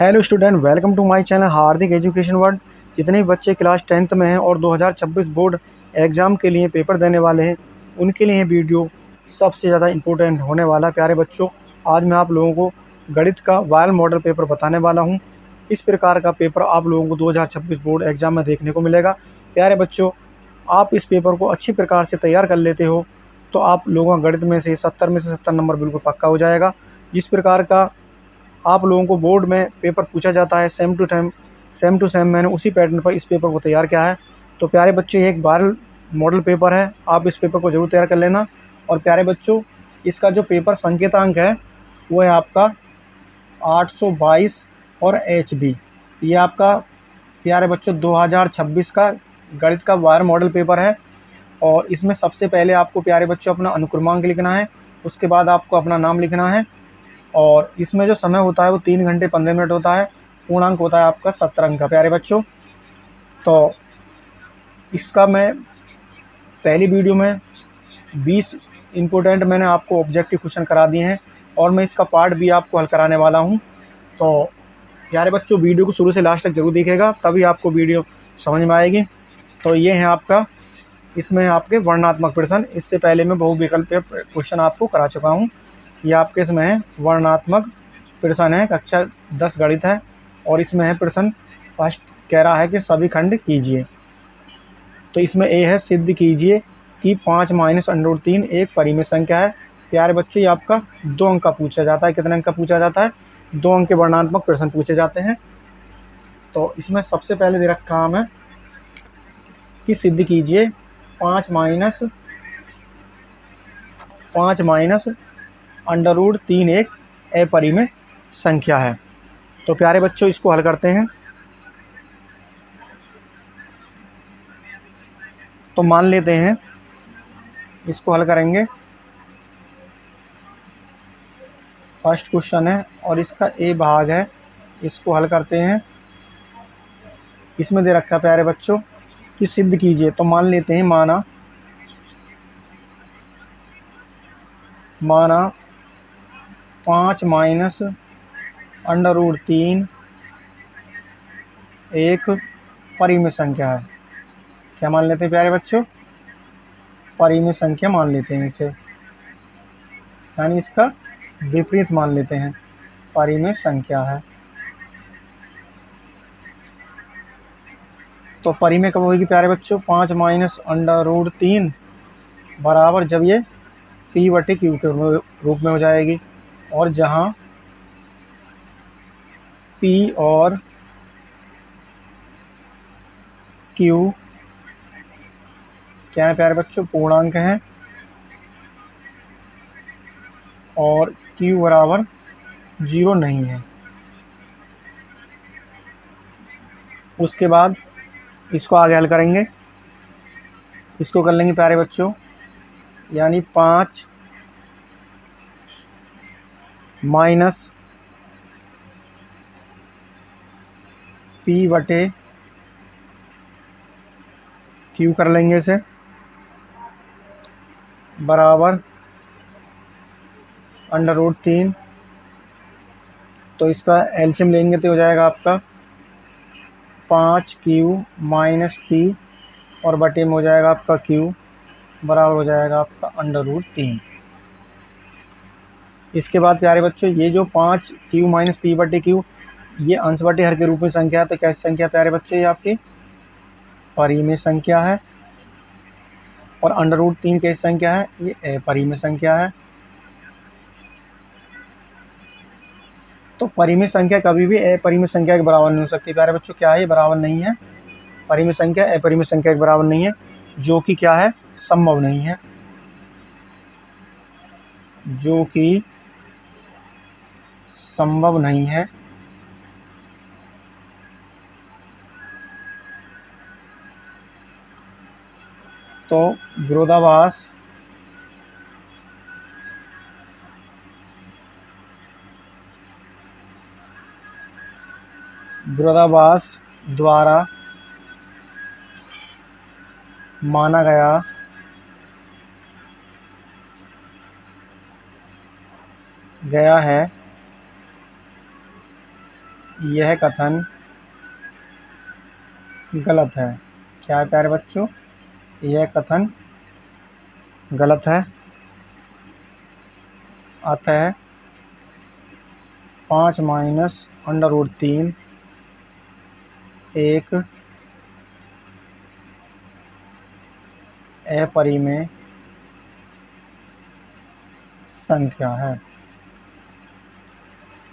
Hello student, welcome to my channel Hardik education world. जितने भी बच्चे क्लास 10th में हैं और 2026 बोर्ड एग्ज़ाम के लिए पेपर देने वाले हैं, उनके लिए ये वीडियो सबसे ज़्यादा इम्पोर्टेंट होने वाला है। प्यारे बच्चों, आज मैं आप लोगों को गणित का वायल मॉडल पेपर बताने वाला हूँ। इस प्रकार का पेपर आप लोगों को 2026 बोर्ड एग्ज़ाम में देखने को मिलेगा। प्यारे बच्चों, आप इस पेपर को अच्छी प्रकार से तैयार कर लेते हो तो आप लोगों का गणित में से 70 नंबर बिल्कुल पक्का हो जाएगा। जिस प्रकार का आप लोगों को बोर्ड में पेपर पूछा जाता है सेम टू सेम मैंने उसी पैटर्न पर इस पेपर को तैयार किया है। तो प्यारे बच्चे, ये एक वायरल मॉडल पेपर है, आप इस पेपर को ज़रूर तैयार कर लेना। और प्यारे बच्चों, इसका जो पेपर संकेतांक है वो है आपका 822 और HB। ये आपका प्यारे बच्चों 2026 का गणित का वायर मॉडल पेपर है। और इसमें सबसे पहले आपको प्यारे बच्चों अपना अनुक्रमांक लिखना है, उसके बाद आपको अपना नाम लिखना है। और इसमें जो समय होता है वो 3 घंटे 15 मिनट होता है। पूर्णांक होता है आपका 70 अंक का। प्यारे बच्चों, तो इसका मैं पहली वीडियो में 20 इम्पोर्टेंट मैंने आपको ऑब्जेक्टिव क्वेश्चन करा दिए हैं और मैं इसका पार्ट भी आपको हल कराने वाला हूँ। तो प्यारे बच्चों, वीडियो को शुरू से लास्ट तक जरूर देखिएगा, तभी आपको वीडियो समझ में आएगी। तो ये है आपका, इसमें आपके वर्णनात्मक प्रश्न। इससे पहले मैं बहुविकल्प क्वेश्चन आपको करा चुका हूँ। ये आपके इसमें है वर्णनात्मक प्रश्न है, कक्षा 10 गणित है। और इसमें है प्रश्न फर्स्ट, कह रहा है कि सभी खंड कीजिए। तो इसमें ए है, सिद्ध कीजिए कि 5 माइनस अंडर 3 एक परिमेय संख्या है। प्यारे बच्चे, ये आपका 2 अंक का पूछा जाता है। कितने अंक का पूछा जाता है? 2 अंक के वर्णनात्मक प्रश्न पूछे जाते हैं। तो इसमें सबसे पहले दे रखा हमें कि सिद्ध कीजिए 5 माइनस अंडर रूट 3 एक अपरिमेय संख्या है। तो प्यारे बच्चों, इसको हल करते हैं। तो मान लेते हैं, इसको हल करेंगे। फर्स्ट क्वेश्चन है और इसका ए भाग है, इसको हल करते हैं। इसमें दे रखा है प्यारे बच्चों कि सिद्ध कीजिए। तो मान लेते हैं, माना 5 माइनस अंडर रूट 3 एक परिमेय संख्या है। क्या मान लेते हैं प्यारे बच्चों? परिमेय संख्या मान लेते हैं इसे, यानी इसका विपरीत मान लेते हैं, परिमेय संख्या है। तो परिमेय कब होगी प्यारे बच्चों? 5 माइनस अंडर रूट 3 बराबर जब ये P/Q के रूप में हो जाएगी। और जहाँ P और Q क्या है प्यारे बच्चों? पूर्णांक हैं। और Q बराबर 0 नहीं है। उसके बाद इसको आगे हल करेंगे। इसको कर लेंगे प्यारे बच्चों, यानी 5 माइनस P/Q कर लेंगे इसे, बराबर अंडर रूट 3। तो इसका एलसीएम लेंगे तो हो जाएगा आपका 5Q माइनस P और बटे में हो जाएगा आपका Q, बराबर हो जाएगा आपका अंडर रूट 3। इसके बाद प्यारे बच्चों, ये जो 5Q माइनस P/Q ये अंश बटे हर के रूप में संख्या है। तो कैसी संख्या प्यारे बच्चों? ये आपकी परिमेय संख्या है। और अंडर रूट 3 कैसी संख्या है? ये अपरिमेय संख्या है। तो परिमेय संख्या कभी भी अपरिमेय संख्या के बराबर नहीं हो सकती प्यारे बच्चों। क्या है? ये बराबर नहीं है। परिमेय संख्या अपरिमेय संख्या के बराबर नहीं है, जो कि क्या है? संभव नहीं है, जो कि संभव नहीं है। तो विरोधाभास द्वारा माना गया है यह कथन गलत है। क्या है प्यारे बच्चों? यह कथन गलत है। अतः 5 माइनस अंडर रूट 3 एक अपरिमेय संख्या है।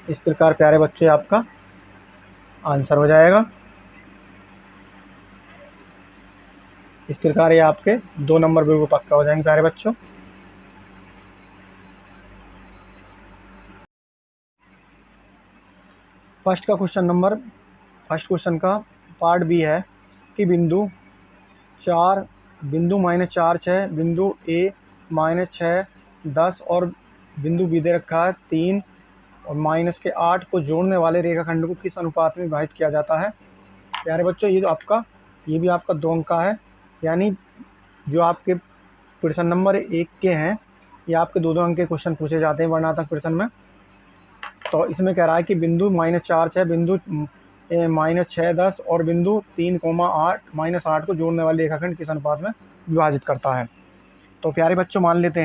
इस प्रकार प्यारे बच्चे आपका आंसर हो जाएगा। इस प्रकार ये आपके 2 नंबर बिल्कुल पक्का हो जाएंगे प्यारे बच्चों। फर्स्ट क्वेश्चन का पार्ट बी है कि बिंदु -4, बिंदु ए -6, 10 और बिंदु बी दे रखा है 3 और -8 को जोड़ने वाले रेखाखंड को किस अनुपात में विभाजित किया जाता है? प्यारे बच्चों ये भी आपका 2 अंक का है, यानी जो आपके प्रश्न नंबर 1 के हैं ये आपके 2-2 अंक के क्वेश्चन पूछे जाते हैं वर्णनात्मक प्रश्न में। तो इसमें कह रहा है कि बिंदु -4, 6, बिंदु -6, 10 और बिंदु 3, 8 को जोड़ने वाले रेखाखंड किस अनुपात में विभाजित करता है। तो प्यारे बच्चों मान लेते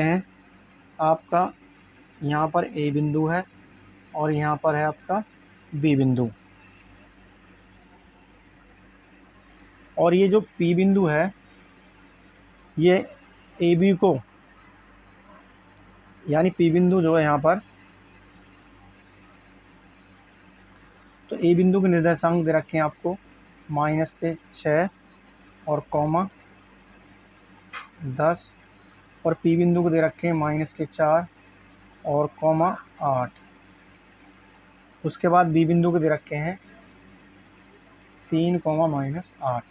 हैं आपका यहाँ पर ए बिंदु है और यहाँ पर है आपका बी बिंदु, और ये जो पी बिंदु है ये ए बी को, यानी पी बिंदु जो है यहाँ पर, तो ए बिंदु के निर्देशांक दे रखे हैं आपको -6 और -10 और पी बिंदु को दे रखे हैं -4 और 8। उसके बाद बी बिंदु को दे रखे हैं 3, -8।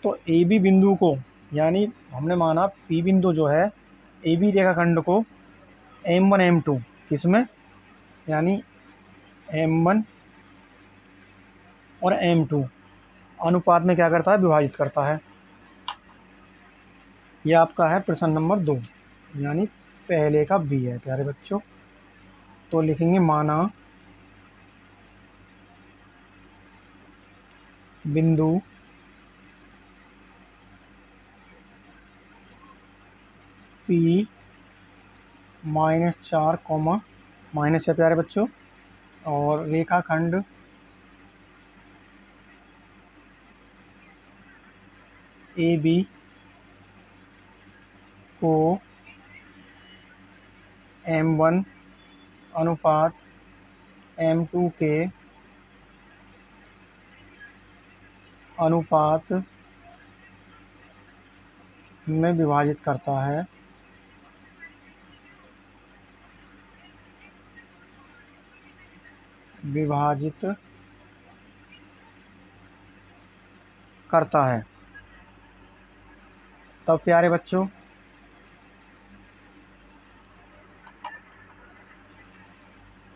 तो ए बी बिंदु को, यानी हमने माना पी बिंदु जो है ए बी रेखाखंड को M1 M2 किसमें, यानी M1 और M2 अनुपात में क्या करता है, विभाजित करता है। यह आपका है प्रश्न नंबर 2, यानी पहले का बी है प्यारे बच्चों। तो लिखेंगे माना बिंदु P -4, माइनस है प्यारे बच्चों, और रेखाखंड ए बी को M1 अनुपात M2 के अनुपात में विभाजित करता है। तब प्यारे बच्चों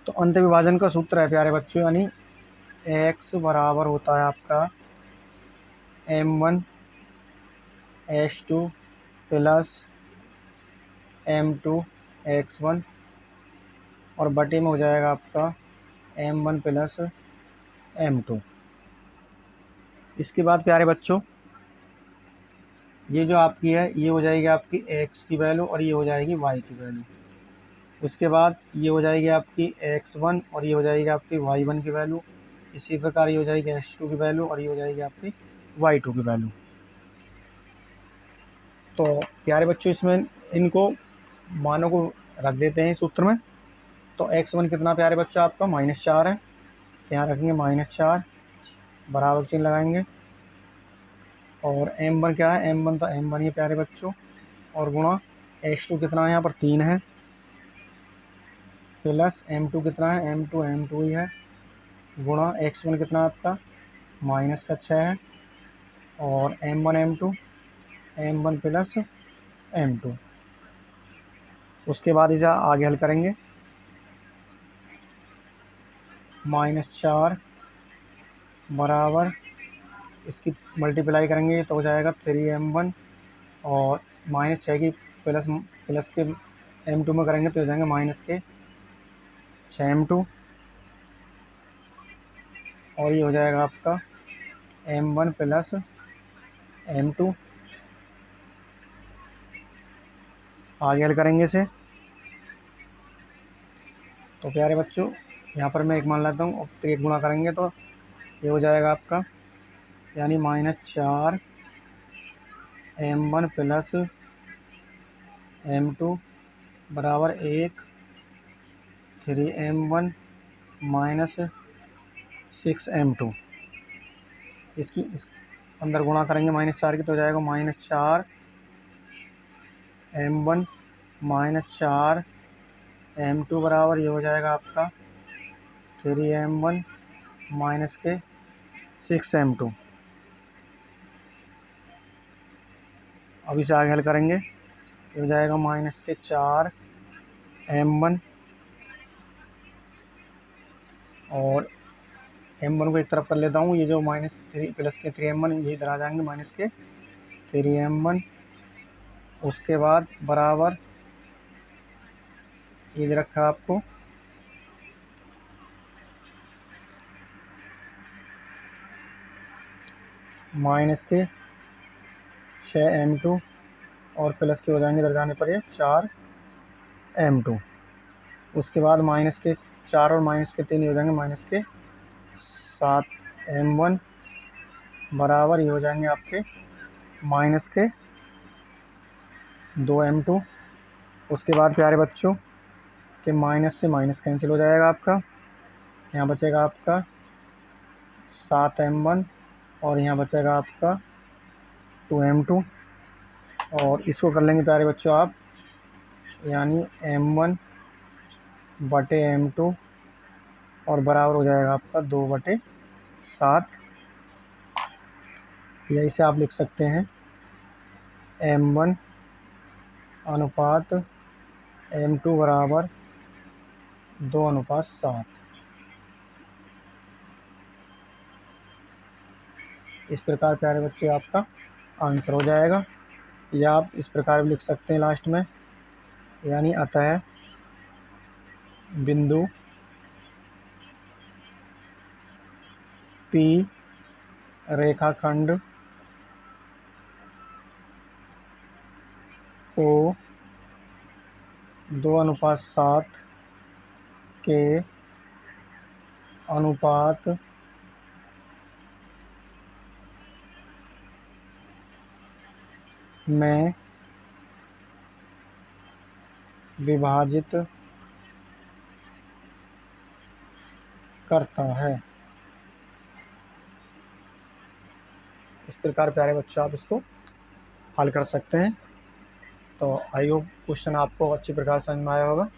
तो अंत विभाजन का सूत्र है प्यारे बच्चों, यानी x बराबर होता है आपका M1S2 प्लस M2 x1 और बटे में हो जाएगा आपका M1 प्लस M2। इसके बाद प्यारे बच्चों ये जो आपकी है ये हो जाएगी आपकी x की वैल्यू और ये हो जाएगी y की वैल्यू। उसके बाद ये हो जाएगी आपकी x1 और ये हो जाएगी आपकी y1 की वैल्यू। इसी प्रकार ये हो जाएगी x2 की वैल्यू और ये हो जाएगी आपकी y2 की वैल्यू। तो प्यारे बच्चों इसमें इनको मानों को रख देते हैं सूत्र में। तो x1 कितना प्यारे बच्चों आपका -4 है, यहाँ रखेंगे -4 बराबर चिन्ह लगाएंगे, और M1 क्या है, M1 तो M1 ही प्यारे बच्चों, और गुणा x2 कितना है यहाँ पर 3 है, प्लस M2 कितना है, M2 ही है, गुणा x1 कितना है आपका -6 है, और M1 प्लस M2। उसके बाद इसे आगे हल करेंगे, -4 बराबर इसकी मल्टीप्लाई करेंगे तो हो जाएगा 3M1 और -6 की प्लस के m2 में करेंगे तो हो जाएंगे -6m2, और ये हो जाएगा आपका m1 प्लस m2। आगे हल करेंगे इसे। तो प्यारे बच्चों, यहाँ पर मैं एक मान लेता हूँ, तो एक गुणा करेंगे तो ये हो जाएगा आपका, यानी -4m1 प्लस m2 बराबर 1, 3m1 माइनस 6m2। इस अंदर गुणा करेंगे -4 की तो हो जाएगा -4m1 -4m2 बराबर ये हो जाएगा आपका 3m1 माइनस के 6m2। अब इसे आगे हल करेंगे, ये हो जाएगा -4m1, और m1 को एक तरफ कर लेता हूँ, ये जो -3 प्लस के 3m1 ये इधर आ जाएंगे, माइनस के 3m1, उसके बाद बराबर ये रखा आपको माइनस के 6m2, और प्लस के हो जाएंगे इधर जाने पर ये 4m2। उसके बाद माइनस के 4 और माइनस के 3 हो जाएंगे -7m1 बराबर ये हो जाएंगे आपके -2m2। उसके बाद प्यारे बच्चों के माइनस से माइनस कैंसिल हो जाएगा आपका, यहाँ बचेगा आपका 7m1, और यहाँ बचेगा आपका 2m2, और इसको कर लेंगे प्यारे बच्चों आप, यानी m1 बटे m2, और बराबर हो जाएगा आपका 2/7। या इसे आप लिख सकते हैं m1 अनुपात m2 बराबर 2:7। इस प्रकार प्यारे बच्चे आपका आंसर हो जाएगा। या आप इस प्रकार भी लिख सकते हैं लास्ट में, यानी अतः बिंदु P रेखाखंड को 2:7 के अनुपात में विभाजित करता है। इस प्रकार प्यारे बच्चों आप इसको हल कर सकते हैं। तो आई होप क्वेश्चन आपको अच्छी प्रकार समझ में आया होगा।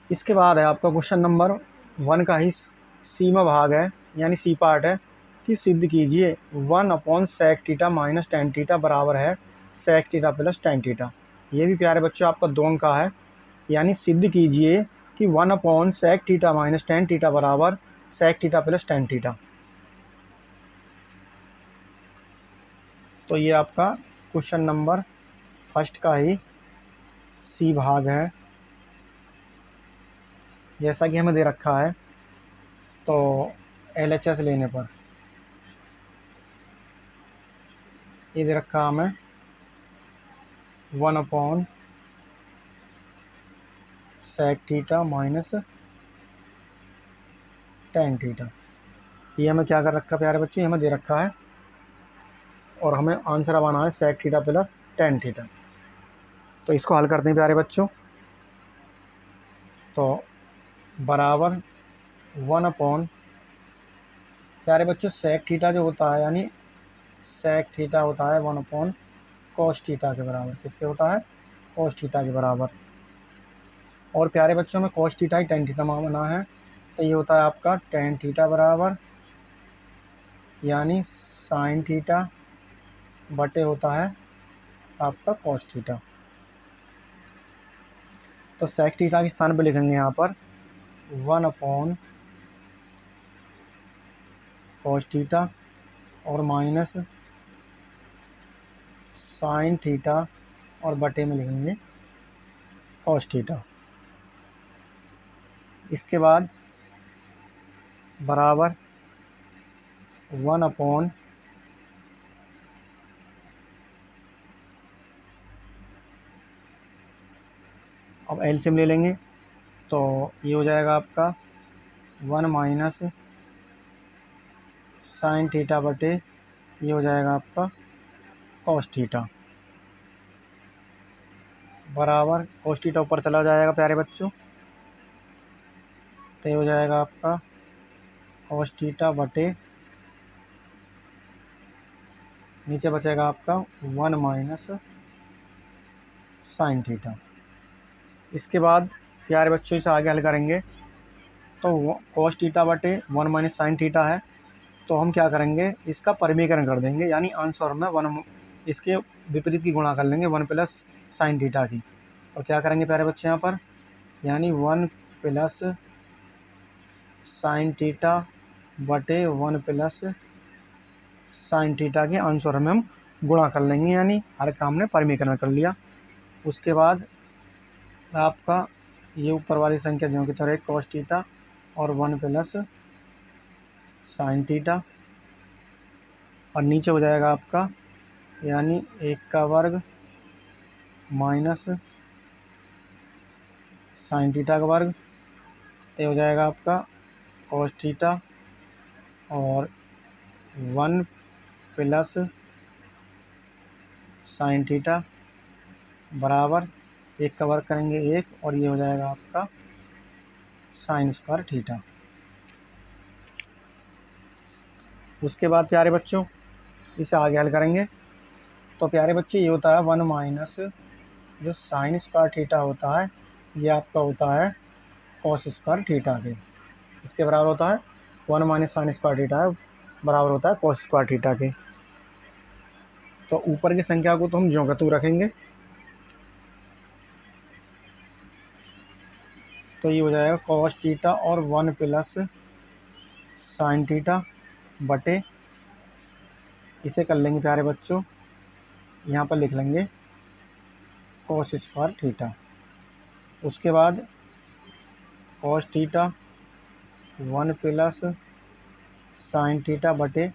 इसके बाद है आपका क्वेश्चन नंबर 1 का ही सीमा भाग है, यानी सी पार्ट है, कि सिद्ध कीजिए 1/sec θ माइनस tan θ बराबर है sec θ प्लस tan θ। ये भी प्यारे बच्चों आपका 2 अंक का है, यानी सिद्ध कीजिए कि 1/sec θ माइनस tan θ बराबर sec θ प्लस tan θ। तो ये आपका क्वेश्चन नंबर 1 का ही सी भाग है, जैसा कि हमें दे रखा है। तो LHS लेने पर ये दे रखा हमें 1/sec θ माइनस tan θ। ये हमें क्या कर रखा है प्यारे बच्चे, हमें दे रखा है, और हमें आंसर अब आना है sec θ प्लस tan θ। तो इसको हल करते हैं प्यारे बच्चों। तो बराबर 1 प्यारे बच्चों sec θ जो होता है, यानी sec θ होता है 1/cos θ के बराबर। किसके होता है? cos θ के बराबर। और प्यारे बच्चों में cos θ ही tan θ माना है, तो ये होता है आपका tan θ बराबर, यानी sin θ बटे होता है आपका cos θ। तो sec θ के स्थान पर लिखेंगे यहाँ पर 1/cos θ और माइनस साइन थीटा और बटे में लिखेंगे कॉस थीटा। इसके बाद बराबर 1 अब एलसीएम ले लेंगे तो ये हो जाएगा आपका 1 माइनस साइन थीटा बटे ये हो जाएगा आपका कॉस थीटा बराबर कॉस थीटा ऊपर चला जाएगा प्यारे बच्चों, तो ये हो जाएगा आपका कॉस थीटा बटे नीचे बचेगा आपका 1 माइनस साइन थीटा। इसके बाद प्यारे बच्चों इसे आगे हल करेंगे तो कॉस थीटा बटे 1 माइनस साइन थीटा है, तो हम क्या करेंगे इसका परिमीकरण कर देंगे, यानी आंसर में 1 इसके विपरीत की गुणा कर लेंगे 1 प्लस साइन थीटा की। तो क्या करेंगे प्यारे बच्चे यहाँ पर, यानी 1 प्लस साइन थीटा बटे 1 प्लस साइन थीटा के आंसर में हम गुणा कर लेंगे, यानी हर काम ने परिमीकरण कर लिया। उसके बाद आपका ये ऊपर वाली संख्या जो की तरह कॉस थीटा और 1 प्लस साइन थीटा और नीचे हो जाएगा आपका यानी 1 का वर्ग माइनस साइन थीटा का वर्ग, तो हो जाएगा आपका कॉस थीटा और 1 प्लस साइन थीटा बराबर 1 का वर्ग करेंगे 1 और ये हो जाएगा आपका साइन स्क्वायर थीटा। उसके बाद प्यारे बच्चों इसे आगे हल करेंगे तो प्यारे बच्चे ये होता है 1 माइनस जो साइन स्क्वायर थीटा होता है ये आपका होता है कॉस स्क्वायर थीटा के, इसके बराबर होता है 1 माइनस साइन स्क्वायर थीटा बराबर होता है कॉस स्क्वायर थीटा के। तो ऊपर की संख्या को तो हम ज्यों का त्यों रखेंगे, तो ये हो जाएगा कॉस थीटा और 1 प्लस साइन थीटा बटे इसे कर लेंगे प्यारे बच्चों यहाँ पर लिख लेंगे कॉस स्क्वायर थीटा। उसके बाद cos theta 1 plus sine theta बटे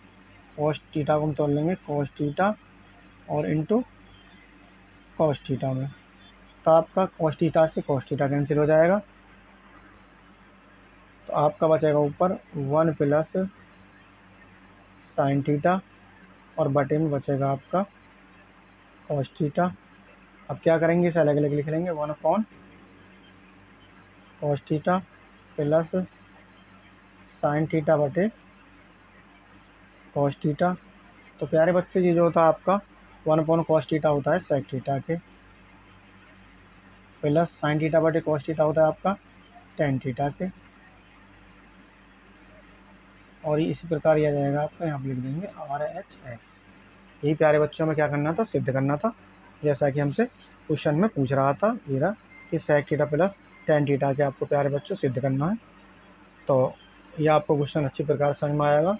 कॉस थीटा को हम तोड़ लेंगे कॉस थीटा और इंटू कॉस थीटा में, तो आपका कॉस थीटा से कॉस थीटा कैंसिल हो जाएगा, तो आपका बचेगा ऊपर 1 प्लस साइन थीटा और बटे में बचेगा आपका कॉस थीटा। अब क्या करेंगे इसे अलग अलग लिख लेंगे 1 upon cos theta plus sine theta बटे कॉस थीटा। तो प्यारे बच्चे ये जो होता है आपका 1 अपॉन कॉस थीटा होता है सेक थीटा के, प्लस साइन थीटा बटे कॉस थीटा होता है आपका टेन थीटा के, और इसी प्रकार यह जाएगा आपका यहाँ पर लिख देंगे RHS। यही प्यारे बच्चों में क्या करना था, सिद्ध करना था, जैसा कि हमसे क्वेश्चन में पूछ रहा था ये रहा कि sec theta plus ten theta के आपको प्यारे बच्चों सिद्ध करना है। तो ये आपको क्वेश्चन अच्छी प्रकार समझ में आएगा।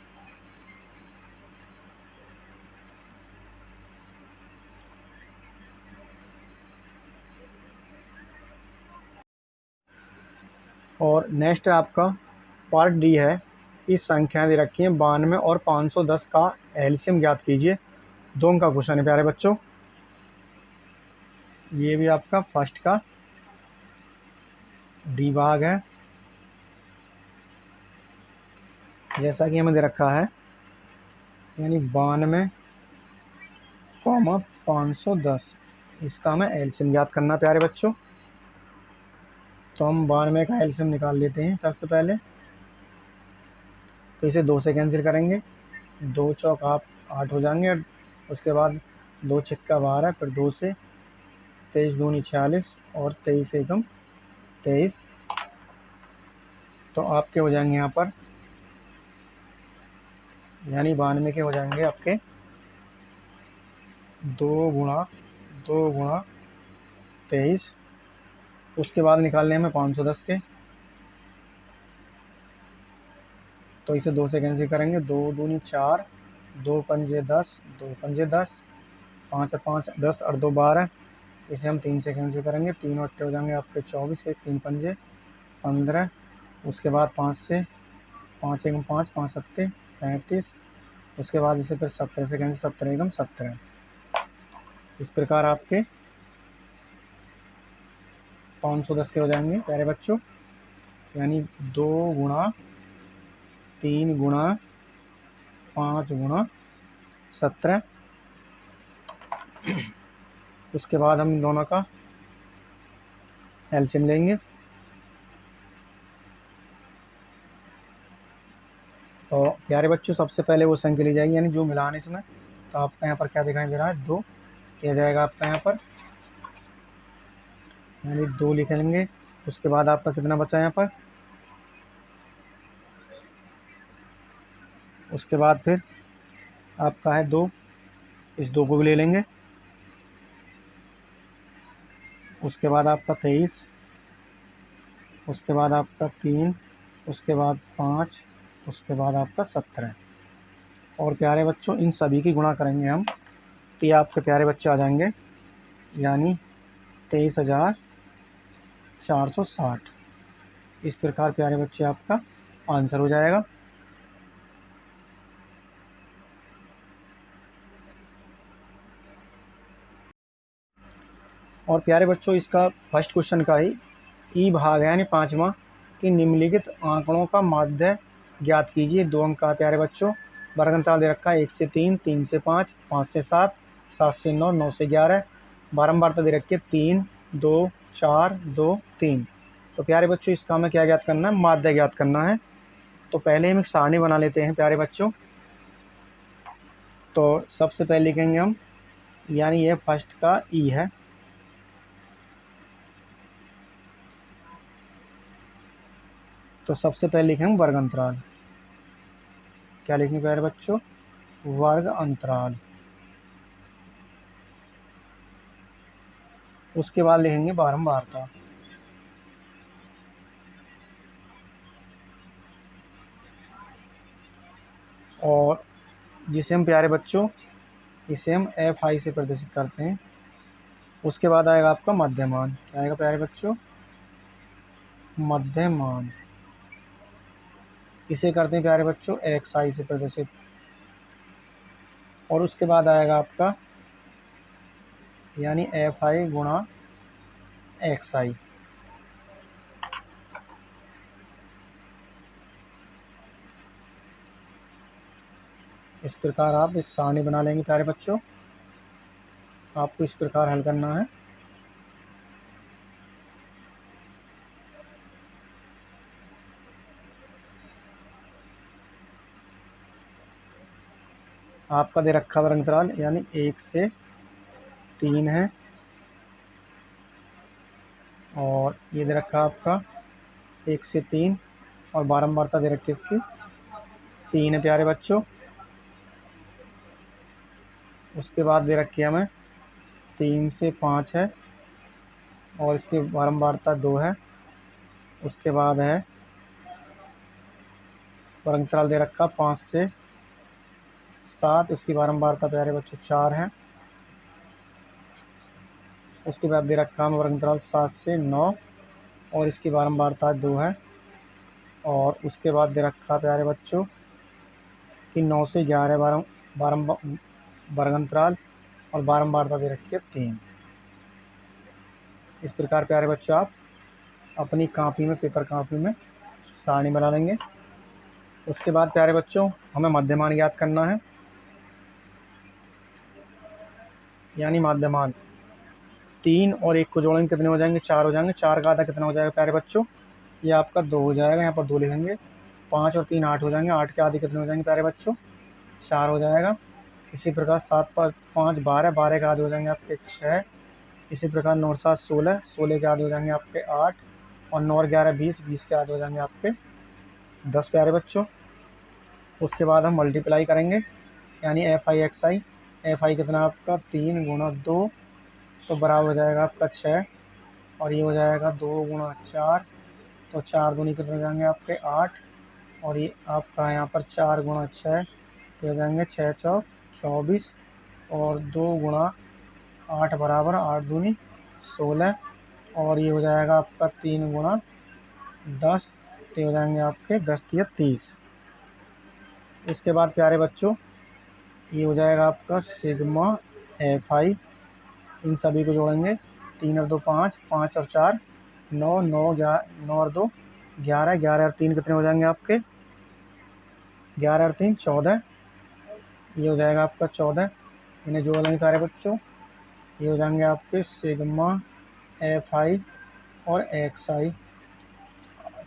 और नेक्स्ट आपका पार्ट डी है, इस संख्याएं दे रखी हैं 92 और 510 का एलसीएम ज्ञात कीजिए। दोनों का क्वेश्चन है प्यारे बच्चों, ये भी आपका फर्स्ट का डी भाग है। जैसा कि हमें दे रखा है यानी 92 कॉमा 510 इसका हमें एलसीएम ज्ञात करना प्यारे बच्चों। तो हम 92 का एलसीएम निकाल लेते हैं सबसे पहले, तो इसे 2 से कैंसिल करेंगे, 2 चौक आप 8 हो जाएंगे, उसके बाद 2 छिक्का 12, फिर 2 से 23 दूनी 46 और 23 एकम 23, तो आपके हो जाएंगे यहाँ पर यानी 92 के हो जाएंगे आपके 2 गुणा 23। उसके बाद निकालने हमें 510 के, तो इसे 2 से कैंसिल करेंगे, 2 दूनी 4, 2 पंजे 10, 2 पंजे 10 5 और 5 10 और 2 12, इसे हम 3 से कैंसिल करेंगे, 3 और 8 हो जाएंगे आपके 24, 1 3 पंजे 15, उसके बाद 5 से 5 1 5 5 7 35, उसके बाद इसे फिर 17 से कैंसिल, 17 एकम 17। इस प्रकार आपके 510 के हो जाएंगे प्यारे बच्चों, यानी 2 गुणा 3 गुणा 5 गुणा 17। उसके बाद हम इन दोनों का एलसीएम लेंगे। तो प्यारे बच्चों सबसे पहले वो संख्या ली जाएगी, यानी जो मिलान इसमें। तो आपका यहाँ पर क्या दिखाई दे रहा है, 2 किया जाएगा आपका यहाँ पर, यानी 2 लिख लेंगे। उसके बाद आपका कितना बचा यहाँ पर, उसके बाद फिर आपका है 2, इस 2 को भी ले लेंगे। उसके बाद आपका 23, उसके बाद आपका 3, उसके बाद 5, उसके बाद आपका 17। और प्यारे बच्चों इन सभी की गुणा करेंगे हम, तो ये आपके प्यारे बच्चे आ जाएंगे, यानी 23,460। इस प्रकार प्यारे बच्चे आपका आंसर हो जाएगा। और प्यारे बच्चों इसका फर्स्ट क्वेश्चन का ही ई भाग है, यानी 5वां, कि निम्नलिखित आंकड़ों का माध्य ज्ञात कीजिए। 2 अंक का प्यारे बच्चों, वर्ग अंतराल दे रखा है 1 से 3, 3 से 5, 5 से 7, 7 से 9, 9 से 11। बारंबारता दे रखी है 3 2 4 2 3। तो प्यारे बच्चों इसका हमें क्या ज्ञात करना है, माध्य ज्ञात करना है। तो पहले हम एक सारणी बना लेते हैं प्यारे बच्चों। तो सबसे पहले लिखेंगे हम, यानी ये फर्स्ट का ई है, तो सबसे पहले लिखेंगे वर्ग अंतराल। क्या लिखेंगे प्यारे बच्चों, वर्ग अंतराल। उसके बाद लिखेंगे बारंबारता। और जिसे हम प्यारे बच्चों इसे हम एफ आई से प्रदर्शित करते हैं। उसके बाद आएगा आपका मध्यमान। क्या आएगा प्यारे बच्चों, मध्यमान। इसे करते हैं प्यारे बच्चों एक्स आई से प्रदर्शित। और उसके बाद आएगा आपका यानी एफ आई गुणा एक्स आई। इस प्रकार आप एक सारणी बना लेंगे प्यारे बच्चों। आपको इस प्रकार हल करना है। आपका दे रखा वर्ग अंतराल यानी 1 से 3 है, और ये दे रखा आपका 1 से 3, और बारंबारता दे रखी इसकी 3 है प्यारे बच्चों। उसके बाद दे रखी है हमें 3 से 5 है, और इसकी बारंबारता 2 है। उसके बाद है वर्ग अंतराल दे रखा 5 से 7, उसकी बारंबारता प्यारे बच्चों 4 है। उसके बाद दे रखा हमें वर्ग अंतराल 7 से 9, और इसकी बारंबारता 2 है। और उसके बाद दे रखा प्यारे बच्चों कि 9 से 11 वर्ग अंतराल, और बारंबारता दे रखी है 3। इस प्रकार प्यारे बच्चों आप अपनी कॉपी में, पेपर कॉपी में सारणी बना लेंगे। उसके बाद प्यारे बच्चों हमें मध्यमान ज्ञात करना है, यानी मध्यमान 3 और 1 को जोड़ेंगे कितने हो जाएंगे, 4 हो जाएंगे। 4 का आधा कितना हो जाएगा प्यारे बच्चों, ये आपका 2 हो जाएगा, यहाँ पर 2 लिखेंगे। 5 और 3 8 हो जाएंगे। 8 के आधे कितने हो जाएंगे प्यारे बच्चों, 4 हो जाएगा। इसी प्रकार 7 पर 5 12, 12 के आधे हो जाएंगे आपके 6। इसी प्रकार 9 और 7 16, 16 के आधे हो जाएंगे आपके 8, और 9 और 11 20, 20 के आधे हो जाएंगे आपके 10 प्यारे बच्चों। उसके बाद हम मल्टीप्लाई करेंगे, यानी F I x I. F I कितना आपका 3 गुणा 2, तो बराबर हो जाएगा आपका 6, और ये हो जाएगा 2 गुणा 4, तो 4 दूनी कितने हो जाएंगे आपके 8, और ये आपका यहाँ पर 4 गुणा 6 तो हो जाएंगे 6 चौक 24, और 2 गुणा 8 बराबर 8 दूनी 16, और ये हो जाएगा आपका 3 गुणा 10, तो हो जाएंगे आपके 10 तिया 30। इसके बाद प्यारे बच्चों ये हो जाएगा आपका सिग्मा FI, इन सभी को जोड़ेंगे, 3 और 2 5, 5 और 4 9, 9 और 2 11, 11 और 3 कितने हो जाएंगे आपके 11 और 3 14, ये हो जाएगा आपका 14। इन्हें जोड़ लेंगे प्यारे बच्चों, ये हो जाएंगे आपके सिग्मा FI और XI,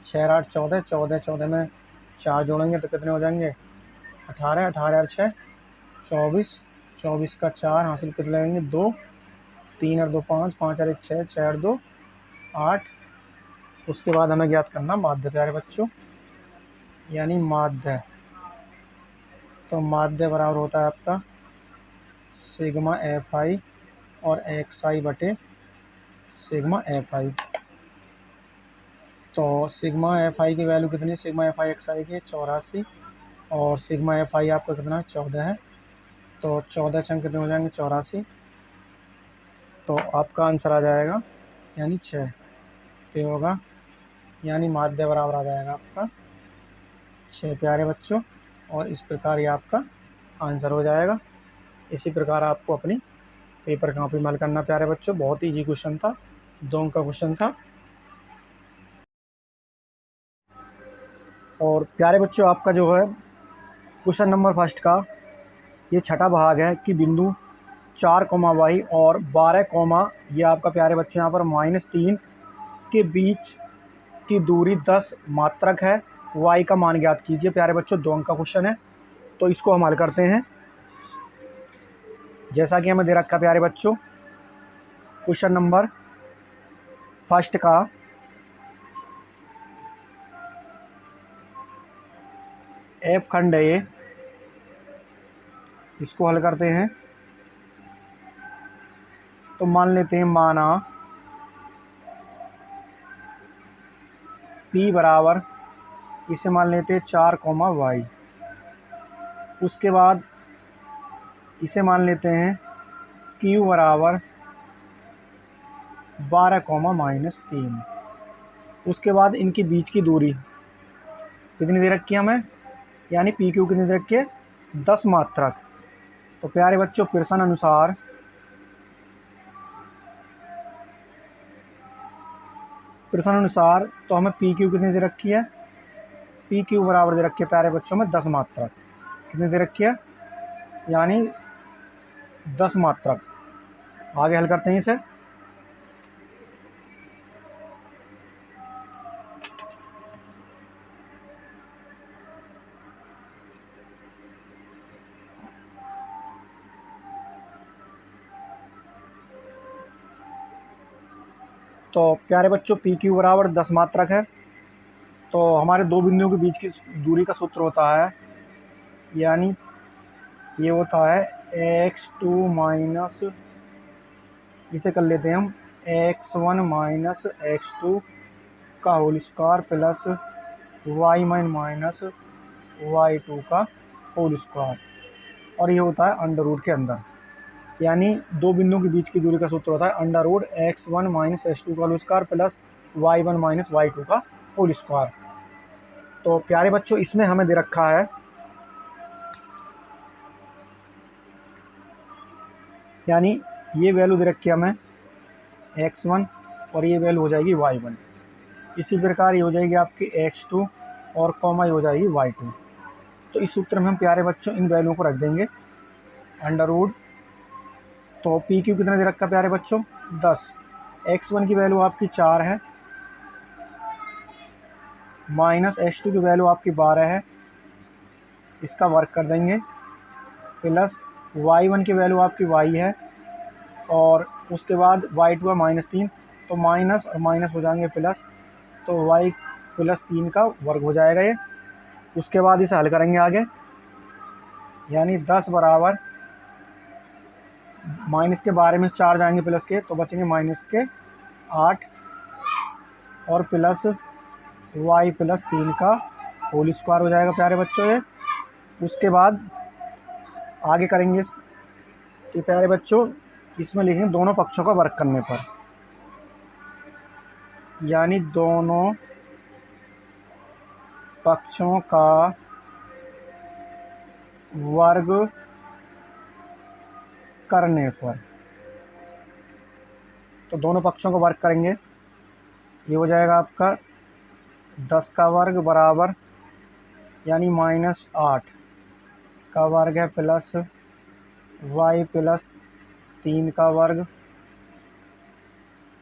6 8 14, 14 14 में 4 जोड़ेंगे तो कितने हो जाएंगे 18, 18 और 6 24, 24 का 4 हासिल कितने लगेंगे 2, 3 और 2 5, 5 और 1 6, 6 और 2 8। उसके बाद हमें ज्ञात करना माध्य प्यारे बच्चों, यानी माध्य। तो माध्य बराबर होता है आपका सिग्मा FI और XI बटे सिग्मा FI। तो सिग्मा FI की वैल्यू कितनी है, सिग्मा FI XI की 84, और सिग्मा FI आपका कितना 14 है, तो 14 चंग कितने हो जाएंगे 84, तो आपका आंसर आ जाएगा यानी 6, तो होगा यानी माध्य बराबर आ जाएगा आपका 6 प्यारे बच्चों। और इस प्रकार ये आपका आंसर हो जाएगा। इसी प्रकार आपको अपनी पेपर कॉपी में हल करना प्यारे बच्चों। बहुत ही इजी क्वेश्चन था, 2 अंक का क्वेश्चन था। और प्यारे बच्चों आपका जो है क्वेश्चन नंबर फर्स्ट का ये छठा भाग है कि बिंदु 4, y और 12, ये आपका प्यारे बच्चों यहाँ पर -3 के बीच की दूरी 10 मात्रक है, y का मान ज्ञात कीजिए। प्यारे बच्चों 2 अंक का क्वेश्चन है, तो इसको हम हल करते हैं। जैसा कि हमें दे रखा प्यारे बच्चों क्वेश्चन नंबर फर्स्ट का F खंड है ये, इसको हल करते हैं। तो मान लेते हैं माना P बराबर, इसे मान लेते हैं 4, y। उसके बाद इसे मान लेते हैं Q बराबर 12, -3। उसके बाद इनके बीच की दूरी कितनी दे रखी है हमें, यानी PQ कितनी दे रखी है 10 मात्रक। तो प्यारे बच्चों प्रश्न अनुसार तो हमें PQ कितनी दे रखी है, PQ बराबर दे रखी है प्यारे बच्चों में 10 मात्रक। कितनी दे रखी है, यानी 10 मात्रक। आगे हल करते हैं इसे। तो प्यारे बच्चों PQ बराबर 10 मात्रक है, तो हमारे दो बिंदुओं के बीच की दूरी का सूत्र होता है, यानी ये होता है x2 माइनस, इसे कर लेते हैं हम x1 माइनस x2 का whole square plus y1 minus y2 का होल स्क्वायर, और ये होता है अंडर रूट के अंदर। यानी दो बिंदुओं के बीच की दूरी का सूत्र होता है under root x1 minus x2 का whole square plus y1 minus y2 का होल स्क्वायर। तो प्यारे बच्चों इसमें हमें दे रखा है, यानी ये वैल्यू दे रखी है हमें x1 और ये वैल्यू हो जाएगी y1। इसी प्रकार ये हो जाएगी आपकी x2 और कॉमा ये हो जाएगी y2। तो इस सूत्र में हम प्यारे बच्चों इन वैल्यू को रख देंगे अंडर रूट। तो PQ कितना दे रखा है प्यारे बच्चों 10, x1 की वैल्यू आपकी 4 है, माइनस x2 की वैल्यू आपकी 12 है, इसका वर्क कर देंगे, प्लस y1 की वैल्यू आपकी y है, और उसके बाद y2 है -3, तो माइनस और माइनस हो जाएंगे प्लस, तो y प्लस 3 का वर्ग हो जाएगा ये। उसके बाद इसे हल करेंगे आगे, यानी 10 बराबर माइनस के बारे में 4 जाएंगे प्लस के, तो बचेंगे माइनस के 8 और प्लस y प्लस 3 का होल स्क्वायर हो जाएगा प्यारे बच्चों ये। उसके बाद आगे करेंगे, तो कि प्यारे बच्चों इसमें लिखेंगे दोनों पक्षों का वर्ग करने पर, यानी दोनों पक्षों का वर्ग करने पर। तो दोनों पक्षों का वर्ग करेंगे, ये हो जाएगा आपका 10 का वर्ग बराबर यानी -8 का वर्ग है प्लस y प्लस 3 का वर्ग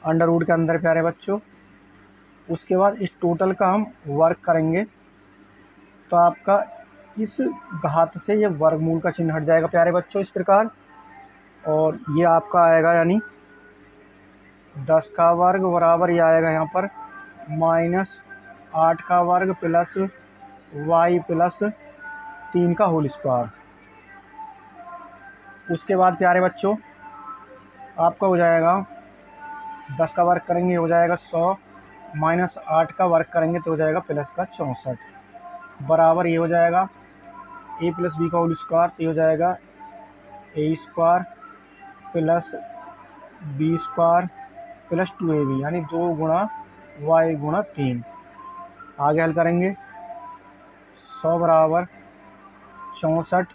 अंडर रूट के अंदर प्यारे बच्चों। उसके बाद इस टोटल का हम वर्ग करेंगे तो आपका इस घात से ये वर्गमूल का चिन्ह हट जाएगा प्यारे बच्चों इस प्रकार, और ये आपका आएगा यानी 10 का वर्ग बराबर ये आएगा यहाँ पर -8 का वर्ग प्लस y प्लस 3 का होल स्क्वायर। उसके बाद प्यारे बच्चों आपका हो जाएगा 10 का वर्ग करेंगे हो जाएगा 100 -8 का वर्ग करेंगे तो हो जाएगा प्लस का 64 बराबर ये हो जाएगा a प्लस बी का होल स्क्वायर, तो ये हो जाएगा a square plus B square plus 2ab यानी 2 गुणा y गुणा 3। आगे हल करेंगे 100 बराबर 64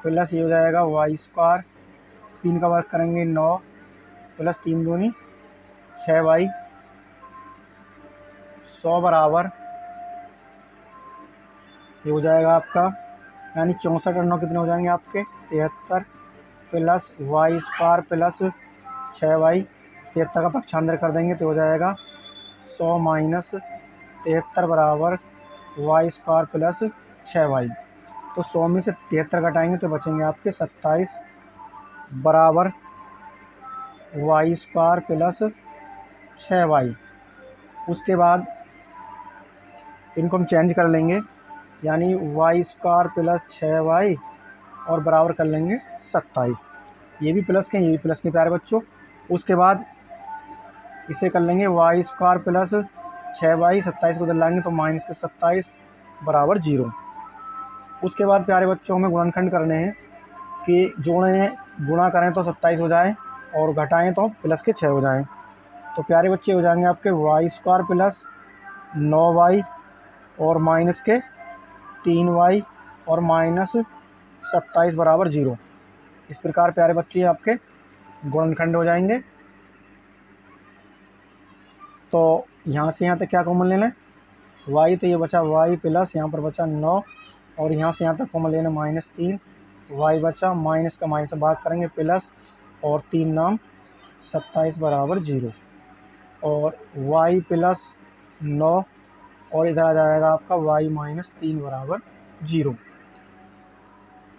प्लस ये हो जाएगा y स्क्वायर, 3 का वर्ग करेंगे 9 प्लस 3 दूनी 6y। 100 बराबर ये हो जाएगा आपका यानी 64 और 9 कितने हो जाएंगे आपके 73 plus y square plus 6y। 73 का पक्षांतर कर देंगे तो हो जाएगा 100 माइनस 73 बराबर y स्क्वायर प्लस 6y। तो 100 में से 73 घटाएंगे तो बचेंगे आपके 27 बराबर y स्क्वायर प्लस 6y। उसके बाद इनको हम चेंज कर लेंगे यानी y स्क्वायर प्लस 6y और बराबर कर लेंगे 27। ये भी प्लस के ये भी प्लस के प्यारे बच्चों। उसके बाद इसे कर लेंगे y स्क्वायर प्लस 6y, 27 को उधर लाएंगे तो माइनस के 27 बराबर 0। उसके बाद प्यारे बच्चों हमें गुणनखंड करने हैं कि गुणा करें तो 27 हो जाए और घटाएं तो प्लस के 6 हो जाएं। तो प्यारे बच्चे हो जाएंगे आपके y स्क्वायर प्लस 9y और माइनस के 3y और माइनस 27 बराबर 0। इस प्रकार प्यारे बच्चे आपके गुणनखंड हो जाएंगे। तो यहाँ से यहाँ तक क्या कॉमन लेना है y, तो ये बचा y प्लस यहाँ पर बचा 9 और यहाँ से यहाँ तक कॉमन लेना -3 y बचा, माइनस का माइनस से भाग करेंगे प्लस और 3 नाम 27 बराबर 0 और y प्लस 9 और इधर आ जाएगा आपका y माइनस 3 बराबर 0।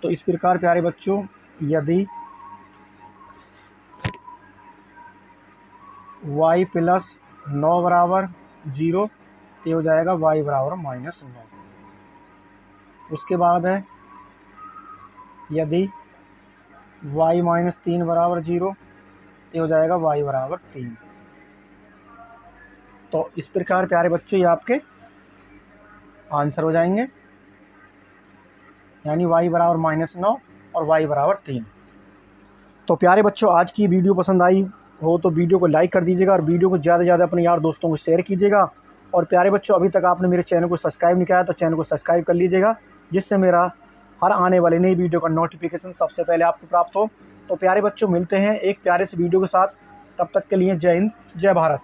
तो इस प्रकार प्यारे बच्चों यदि y प्लस 9 बराबर 0 तो हो जाएगा y बराबर -9। उसके बाद है यदि y माइनस 3 बराबर 0 तो हो जाएगा y बराबर 3। तो इस प्रकार प्यारे बच्चों ये आपके आंसर हो जाएंगे यानी y बराबर -9 और y बराबर 3। तो प्यारे बच्चों आज की वीडियो पसंद आई हो तो वीडियो को लाइक कर दीजिएगा और वीडियो को ज़्यादा से ज़्यादा अपने यार दोस्तों को शेयर कीजिएगा। और प्यारे बच्चों अभी तक आपने मेरे चैनल को सब्सक्राइब नहीं किया तो चैनल को सब्सक्राइब कर लीजिएगा, जिससे मेरा हर आने वाली नई वीडियो का नोटिफिकेशन सबसे पहले आपको प्राप्त हो। तो प्यारे बच्चों मिलते हैं एक प्यारे से वीडियो के साथ, तब तक के लिए जय हिंद जय भारत।